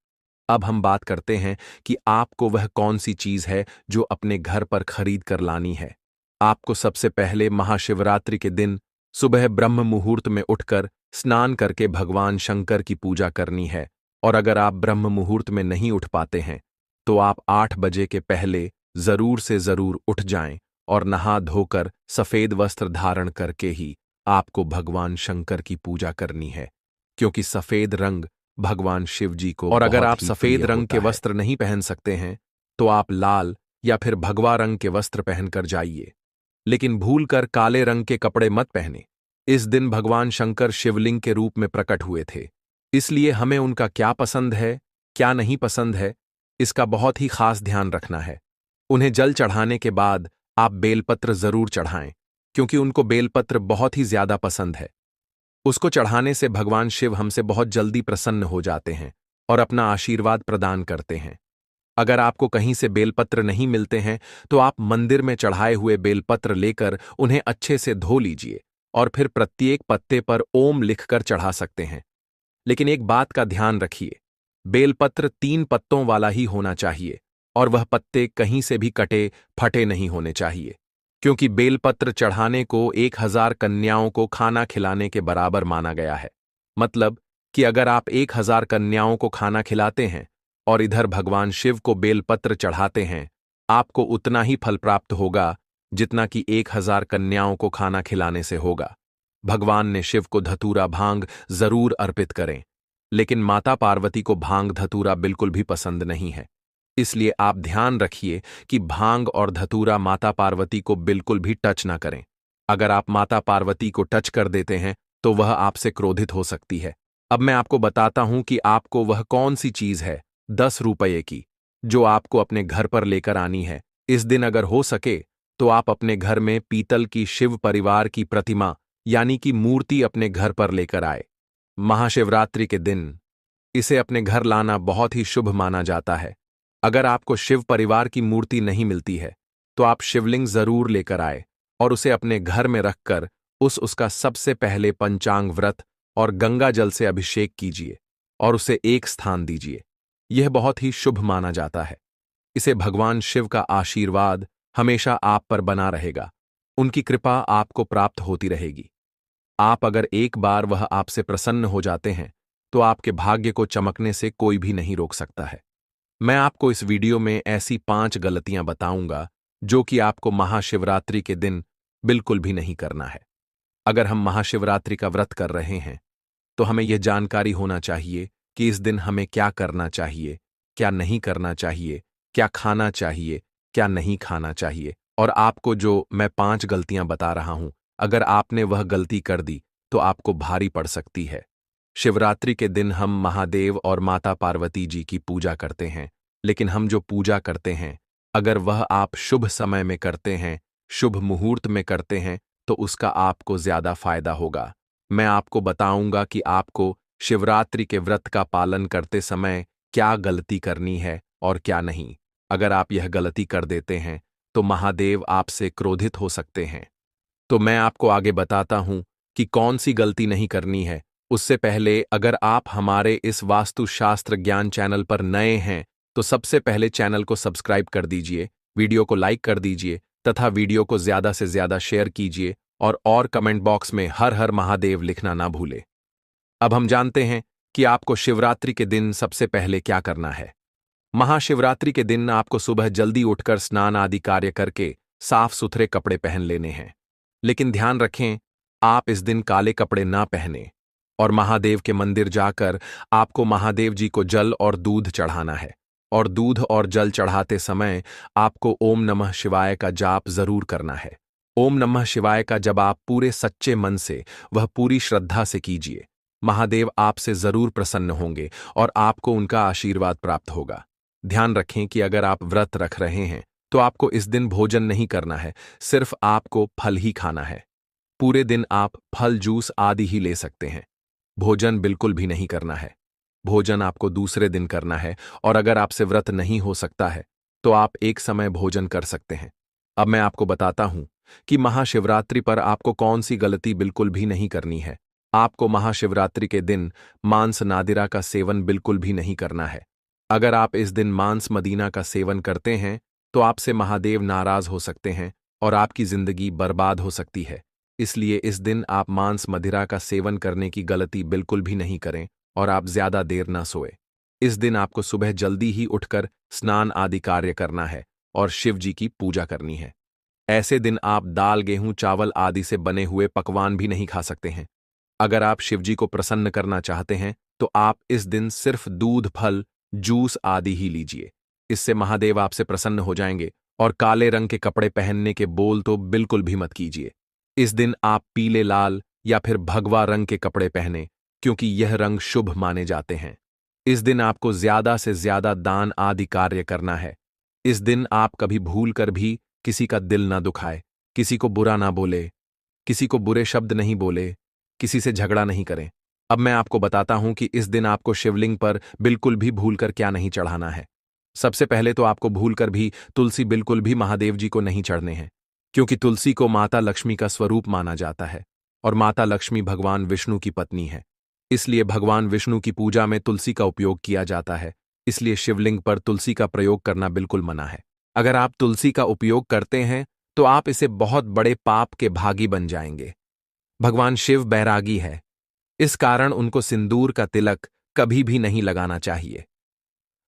अब हम बात करते हैं कि आपको वह कौन सी चीज है जो अपने घर पर खरीद कर लानी है। आपको सबसे पहले महाशिवरात्रि के दिन सुबह ब्रह्म मुहूर्त में उठकर स्नान करके भगवान शंकर की पूजा करनी है। और अगर आप ब्रह्म मुहूर्त में नहीं उठ पाते हैं तो आप 8 बजे के पहले जरूर से जरूर उठ जाएं और नहा धोकर सफेद वस्त्र धारण करके ही आपको भगवान शंकर की पूजा करनी है, क्योंकि सफेद रंग भगवान शिव जी को। और अगर आप सफेद रंग के वस्त्र नहीं पहन सकते हैं तो आप लाल या फिर भगवा रंग के वस्त्र पहनकर जाइए, लेकिन भूलकर काले रंग के कपड़े मत पहने। इस दिन भगवान शंकर शिवलिंग के रूप में प्रकट हुए थे, इसलिए हमें उनका क्या पसंद है, क्या नहीं पसंद है, इसका बहुत ही खास ध्यान रखना है। उन्हें जल चढ़ाने के बाद आप बेलपत्र जरूर चढ़ाएं, क्योंकि उनको बेलपत्र बहुत ही ज्यादा पसंद है। उसको चढ़ाने से भगवान शिव हमसे बहुत जल्दी प्रसन्न हो जाते हैं और अपना आशीर्वाद प्रदान करते हैं। अगर आपको कहीं से बेलपत्र नहीं मिलते हैं तो आप मंदिर में चढ़ाए हुए बेलपत्र लेकर उन्हें अच्छे से धो लीजिए और फिर प्रत्येक पत्ते पर ओम लिखकर चढ़ा सकते हैं। लेकिन एक बात का ध्यान रखिए, बेलपत्र 3 पत्तों वाला ही होना चाहिए और वह पत्ते कहीं से भी कटे फटे नहीं होने चाहिए, क्योंकि बेलपत्र चढ़ाने को 1000 कन्याओं को खाना खिलाने के बराबर माना गया है। मतलब कि अगर आप 1000 कन्याओं को खाना खिलाते हैं और इधर भगवान शिव को बेलपत्र चढ़ाते हैं, आपको उतना ही फल प्राप्त होगा जितना कि 1000 कन्याओं को खाना खिलाने से होगा। भगवान ने शिव को धतूरा भांग जरूर अर्पित करें, लेकिन माता पार्वती को भांग धतूरा बिल्कुल भी पसंद नहीं है। इसलिए आप ध्यान रखिए कि भांग और धतूरा माता पार्वती को बिल्कुल भी टच ना करें। अगर आप माता पार्वती को टच कर देते हैं तो वह आपसे क्रोधित हो सकती है। अब मैं आपको बताता हूं कि आपको वह कौन सी चीज है 10 रुपये की जो आपको अपने घर पर लेकर आनी है। इस दिन अगर हो सके तो आप अपने घर में पीतल की शिव परिवार की प्रतिमा यानी कि मूर्ति अपने घर पर लेकर आए। महाशिवरात्रि के दिन इसे अपने घर लाना बहुत ही शुभ माना जाता है। अगर आपको शिव परिवार की मूर्ति नहीं मिलती है तो आप शिवलिंग जरूर लेकर आए और उसे अपने घर में रखकर उसका सबसे पहले पंचांग व्रत और गंगा जल से अभिषेक कीजिए और उसे एक स्थान दीजिए। यह बहुत ही शुभ माना जाता है। इसे भगवान शिव का आशीर्वाद हमेशा आप पर बना रहेगा, उनकी कृपा आपको प्राप्त होती रहेगी। आप अगर एक बार वह आपसे प्रसन्न हो जाते हैं तो आपके भाग्य को चमकने से कोई भी नहीं रोक सकता है। मैं आपको इस वीडियो में ऐसी 5 गलतियां बताऊंगा जो कि आपको महाशिवरात्रि के दिन बिल्कुल भी नहीं करना है। अगर हम महाशिवरात्रि का व्रत कर रहे हैं तो हमें यह जानकारी होना चाहिए कि इस दिन हमें क्या करना चाहिए, क्या नहीं करना चाहिए, क्या खाना चाहिए, क्या नहीं खाना चाहिए। और आपको जो मैं 5 गलतियां बता रहा हूं, अगर आपने वह गलती कर दी तो आपको भारी पड़ सकती है। शिवरात्रि के दिन हम महादेव और माता पार्वती जी की पूजा करते हैं, लेकिन हम जो पूजा करते हैं अगर वह आप शुभ समय में करते हैं, शुभ मुहूर्त में करते हैं, तो उसका आपको ज्यादा फायदा होगा। मैं आपको बताऊंगा कि आपको शिवरात्रि के व्रत का पालन करते समय क्या गलती करनी है और क्या नहीं। अगर आप यह गलती कर देते हैं तो महादेव आपसे क्रोधित हो सकते हैं। तो मैं आपको आगे बताता हूं कि कौन सी गलती नहीं करनी है। उससे पहले अगर आप हमारे इस वास्तुशास्त्र ज्ञान चैनल पर नए हैं तो सबसे पहले चैनल को सब्सक्राइब कर दीजिए, वीडियो को लाइक कर दीजिए तथा वीडियो को ज्यादा से ज्यादा शेयर कीजिए और कमेंट बॉक्स में हर हर महादेव लिखना ना भूले। अब हम जानते हैं कि आपको शिवरात्रि के दिन सबसे पहले क्या करना है। महाशिवरात्रि के दिन आपको सुबह जल्दी उठकर स्नान आदि कार्य करके साफ सुथरे कपड़े पहन लेने हैं। लेकिन ध्यान रखें, आप इस दिन काले कपड़े ना पहने और महादेव के मंदिर जाकर आपको महादेव जी को जल और दूध चढ़ाना है। और दूध और जल चढ़ाते समय आपको ओम नमः शिवाय का जाप जरूर करना है। ओम नमः शिवाय का जब आप पूरे सच्चे मन से, वह पूरी श्रद्धा से कीजिए, महादेव आपसे जरूर प्रसन्न होंगे और आपको उनका आशीर्वाद प्राप्त होगा। ध्यान रखें कि अगर आप व्रत रख रहे हैं तो आपको इस दिन भोजन नहीं करना है, सिर्फ आपको फल ही खाना है। पूरे दिन आप फल जूस आदि ही ले सकते हैं, भोजन बिल्कुल भी नहीं करना है। भोजन आपको दूसरे दिन करना है और अगर आपसे व्रत नहीं हो सकता है तो आप एक समय भोजन कर सकते हैं। अब मैं आपको बताता हूं कि महाशिवरात्रि पर आपको कौन सी गलती बिल्कुल भी नहीं करनी है। आपको महाशिवरात्रि के दिन मांस नादिरा का सेवन बिल्कुल भी नहीं करना है। अगर आप इस दिन मांस मदीना का सेवन करते हैं तो आपसे महादेव नाराज हो सकते हैं और आपकी जिंदगी बर्बाद हो सकती है। इसलिए इस दिन आप मांस मदिरा का सेवन करने की गलती बिल्कुल भी नहीं करें और आप ज्यादा देर ना सोए। इस दिन आपको सुबह जल्दी ही उठकर स्नान आदि कार्य करना है और शिव जी की पूजा करनी है। ऐसे दिन आप दाल, गेहूं, चावल आदि से बने हुए पकवान भी नहीं खा सकते हैं। अगर आप शिवजी को प्रसन्न करना चाहते हैं तो आप इस दिन सिर्फ दूध, फल, जूस आदि ही लीजिए। इससे महादेव आपसे प्रसन्न हो जाएंगे। और काले रंग के कपड़े पहनने के बोल तो बिल्कुल भी मत कीजिए। इस दिन आप पीले, लाल या फिर भगवा रंग के कपड़े पहने, क्योंकि यह रंग शुभ माने जाते हैं। इस दिन आपको ज्यादा से ज्यादा दान आदि कार्य करना है। इस दिन आप कभी भूल कर भी किसी का दिल ना दुखाए, किसी को बुरा ना बोले, किसी को बुरे शब्द नहीं बोले, किसी से झगड़ा नहीं करें। अब मैं आपको बताता हूं कि इस दिन आपको शिवलिंग पर बिल्कुल भी भूलकर क्या नहीं चढ़ाना है। सबसे पहले तो आपको भूलकर भी तुलसी बिल्कुल भी महादेव जी को नहीं चढ़ने हैं, क्योंकि तुलसी को माता लक्ष्मी का स्वरूप माना जाता है और माता लक्ष्मी भगवान विष्णु की पत्नी है। इसलिए भगवान विष्णु की पूजा में तुलसी का उपयोग किया जाता है। इसलिए शिवलिंग पर तुलसी का प्रयोग करना बिल्कुल मना है। अगर आप तुलसी का उपयोग करते हैं तो आप इसे बहुत बड़े पाप के भागी बन जाएंगे। भगवान शिव बैरागी है, इस कारण उनको सिंदूर का तिलक कभी भी नहीं लगाना चाहिए।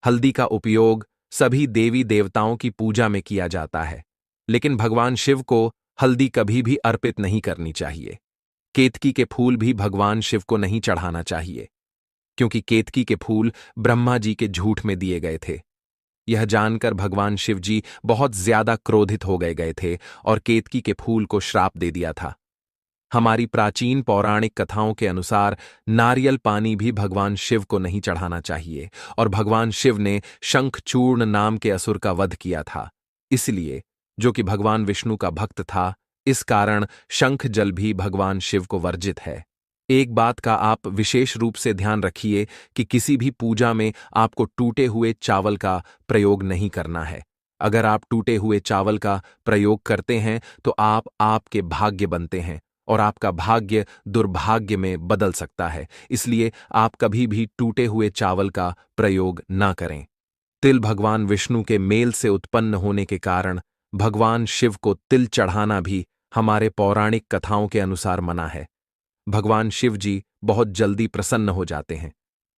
हल्दी का उपयोग सभी देवी देवताओं की पूजा में किया जाता है, लेकिन भगवान शिव को हल्दी कभी भी अर्पित नहीं करनी चाहिए। केतकी के फूल भी भगवान शिव को नहीं चढ़ाना चाहिए, क्योंकि केतकी के फूल ब्रह्मा जी के झूठ में दिए गए थे। यह जानकर भगवान शिव जी बहुत ज्यादा क्रोधित हो गए थे और केतकी के फूल को श्राप दे दिया था। हमारी प्राचीन पौराणिक कथाओं के अनुसार नारियल पानी भी भगवान शिव को नहीं चढ़ाना चाहिए और भगवान शिव ने शंखचूर्ण नाम के असुर का वध किया था, इसलिए जो कि भगवान विष्णु का भक्त था। इस कारण शंख जल भी भगवान शिव को वर्जित है। एक बात का आप विशेष रूप से ध्यान रखिए कि किसी भी पूजा में आपको टूटे हुए चावल का प्रयोग नहीं करना है। अगर आप टूटे हुए चावल का प्रयोग करते हैं तो आप आपके भाग्य बनते हैं और आपका भाग्य दुर्भाग्य में बदल सकता है। इसलिए आप कभी भी टूटे हुए चावल का प्रयोग ना करें। तिल भगवान विष्णु के मेल से उत्पन्न होने के कारण भगवान शिव को तिल चढ़ाना भी हमारे पौराणिक कथाओं के अनुसार मना है। भगवान शिव जी बहुत जल्दी प्रसन्न हो जाते हैं,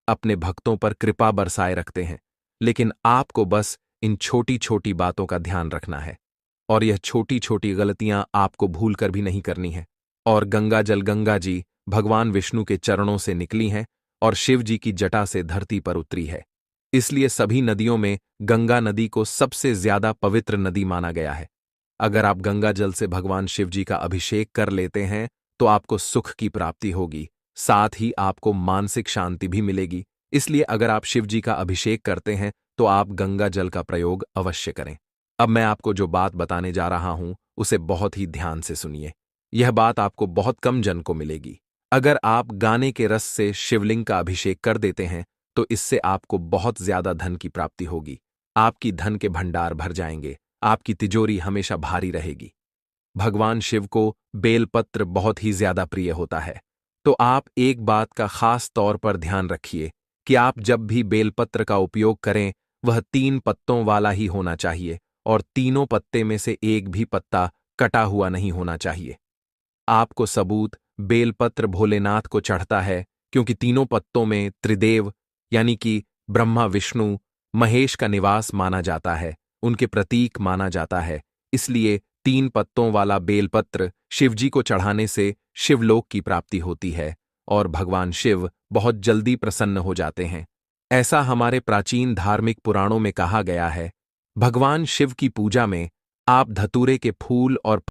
अपने भक्तों पर कृपा बरसाए रखते हैं, लेकिन आपको बस इन छोटी छोटी बातों का ध्यान रखना है और यह छोटी छोटी गलतियां आपको भूलकर भी नहीं करनी है। और गंगा जी भगवान विष्णु के चरणों से निकली हैं और शिव जी की जटा से धरती पर उतरी है। इसलिए सभी नदियों में गंगा नदी को सबसे ज्यादा पवित्र नदी माना गया है। अगर आप गंगा जल से भगवान शिव जी का अभिषेक कर लेते हैं तो आपको सुख की प्राप्ति होगी, साथ ही आपको मानसिक शांति भी मिलेगी। इसलिए अगर आप शिव जी का अभिषेक करते हैं तो आप गंगा जल का प्रयोग अवश्य करें। अब मैं आपको जो बात बताने जा रहा हूं उसे बहुत ही ध्यान से सुनिए। यह बात आपको बहुत कम जन को मिलेगी। अगर आप गाने के रस से शिवलिंग का अभिषेक कर देते हैं तो इससे आपको बहुत ज्यादा धन की प्राप्ति होगी। आपकी धन के भंडार भर जाएंगे, आपकी तिजोरी हमेशा भारी रहेगी। भगवान शिव को बेलपत्र बहुत ही ज्यादा प्रिय होता है, तो आप एक बात का खास तौर पर ध्यान रखिए कि आप जब भी बेलपत्र का उपयोग करें वह 3 पत्तों वाला ही होना चाहिए और तीनों पत्ते में से एक भी पत्ता कटा हुआ नहीं होना चाहिए। आपको सबूत बेलपत्र भोलेनाथ को चढ़ता है, क्योंकि तीनों पत्तों में त्रिदेव यानी कि ब्रह्मा, विष्णु, महेश का निवास माना जाता है, उनके प्रतीक माना जाता है। इसलिए 3 पत्तों वाला बेलपत्र शिवजी को चढ़ाने से शिवलोक की प्राप्ति होती है और भगवान शिव बहुत जल्दी प्रसन्न हो जाते हैं। ऐसा हमारे प्राचीन धार्मिक पुराणों में कहा गया है। भगवान शिव की पूजा में आप धतूरे के फूल और